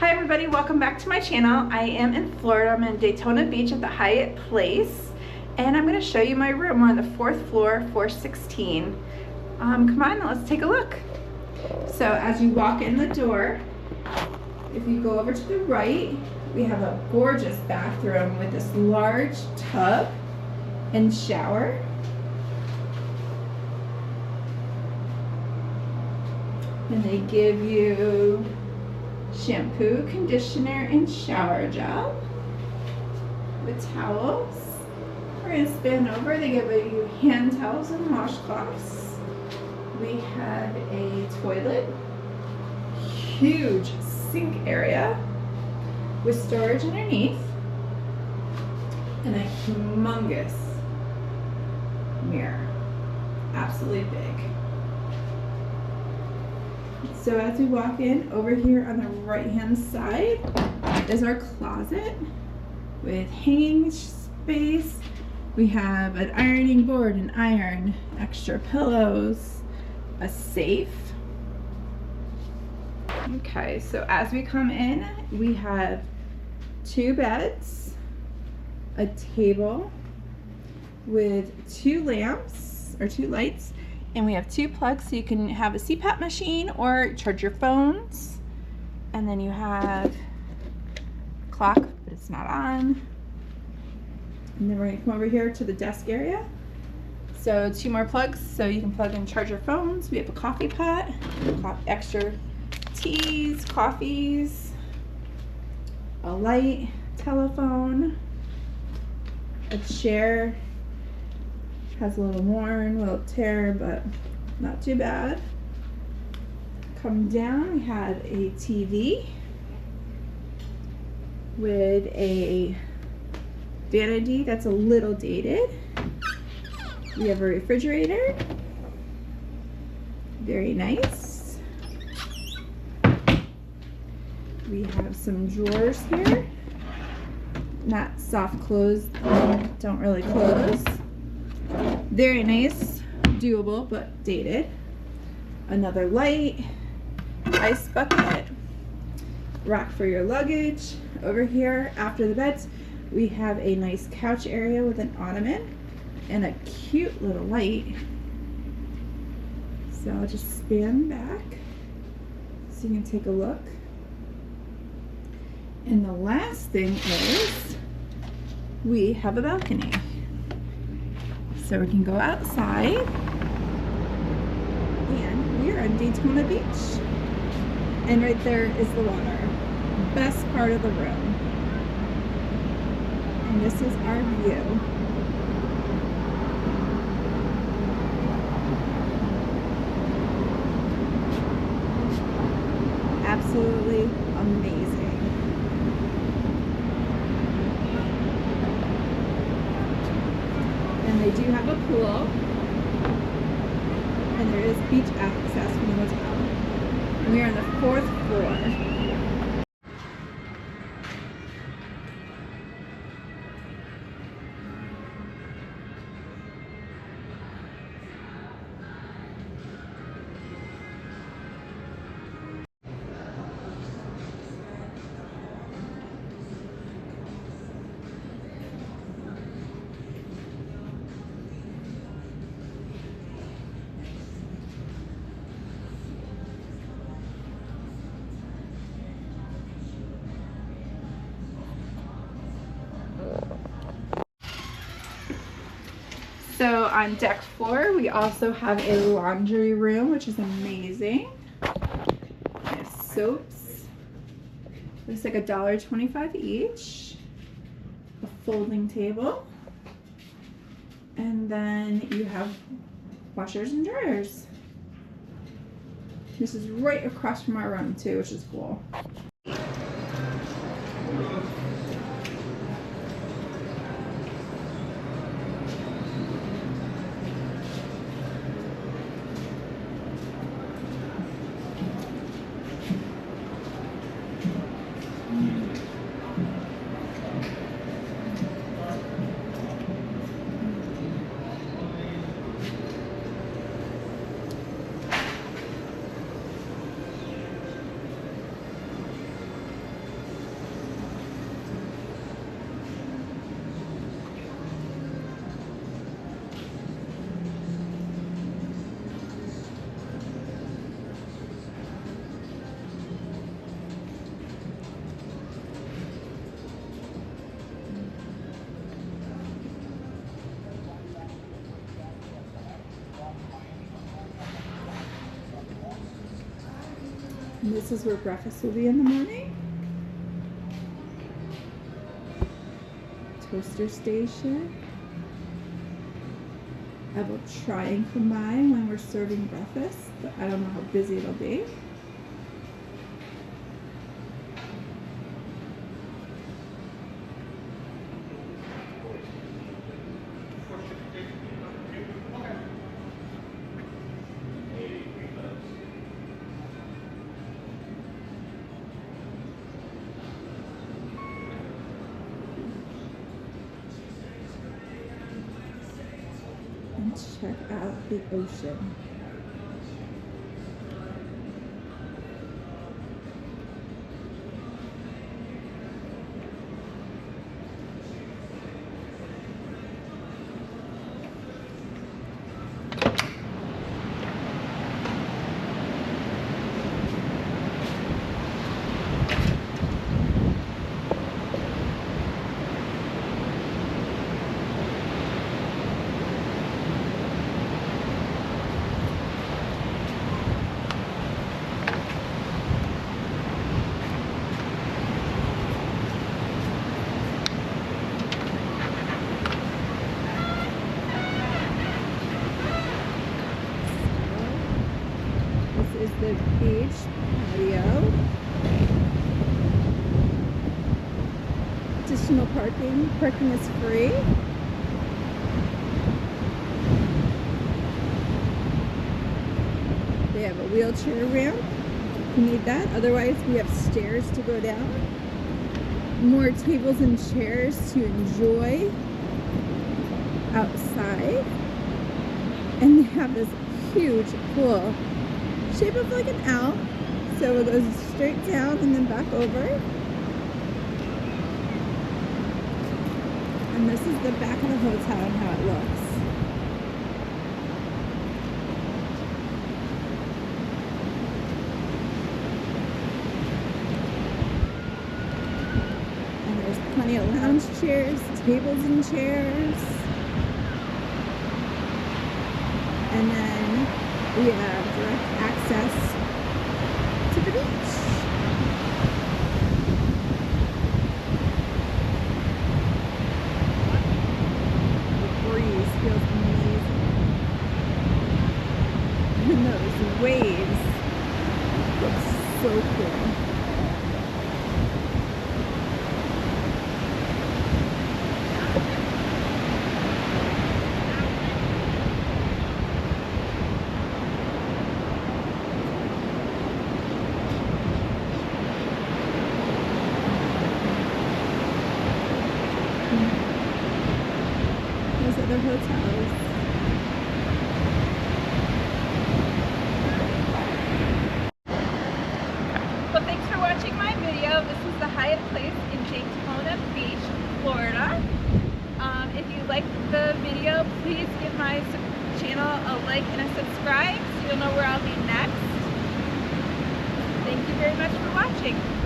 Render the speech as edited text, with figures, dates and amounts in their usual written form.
Hi everybody, welcome back to my channel. I am in Florida. I'm in Daytona Beach at the Hyatt Place, and I'm going to show you my room. We're on the 4th floor, 416. Come on, let's take a look. So as you walk in the door, if you go over to the right, we have a gorgeous bathroom with this large tub and shower. And they give you shampoo, conditioner, and shower gel with towels. We're going to spin over. They give you hand towels and washcloths. We have a toilet, huge sink area with storage underneath, and a humongous mirror, absolutely big. So as we walk in, over here on the right hand side is our closet with hanging space. We have an ironing board, an iron, extra pillows, a safe. Okay, so as we come in, we have 2 beds, a table with 2 lamps or 2 lights, and we have 2 plugs so you can have a CPAP machine or charge your phones. And then you have a clock, but it's not on. And then we're going to come over here to the desk area. So 2 more plugs so you can plug and charge your phones. We have a coffee pot, extra teas, coffees, a light, telephone, a chair. Has a little worn, a little tear, but not too bad. Come down, we have a TV with a vanity that's a little dated. We have a refrigerator, very nice. We have some drawers here, not soft close, don't really close. Very nice, doable, but dated. Another light, ice bucket, rack for your luggage. Over here, after the beds, we have a nice couch area with an ottoman and a cute little light. So I'll just span back so you can take a look. And the last thing is we have a balcony. So we can go outside, and we are on Daytona Beach, and right there is the water, best part of the room, and this is our view. Absolutely amazing. And they do have a pool, and there is beach access from the hotel. And we are on the 4th floor. So on deck 4, we also have a laundry room, which is amazing. We have soaps. Looks like $1.25 each. A folding table. And then you have washers and dryers. This is right across from our room too, which is cool. And this is where breakfast will be in the morning. Toaster station. I will try and combine when we're serving breakfast, but I don't know how busy it'll be. And check out the ocean. This is the beach patio. Additional parking. Parking is free. They have a wheelchair ramp if you need that. Otherwise, we have stairs to go down. More tables and chairs to enjoy outside. And they have this huge pool, shape of like an L, so it goes straight down and then back over. And this is the back of the hotel and how it looks. And there's plenty of lounge chairs, tables and chairs. And then we have direct access to the beach. The breeze feels amazing. And those waves look so cool. Those other hotels. Well, thanks for watching my video. This is the Hyatt Place in Daytona Beach, Florida. If you liked the video, please give my channel a like and a subscribe so you'll know where I'll be next. Thank you very much for watching.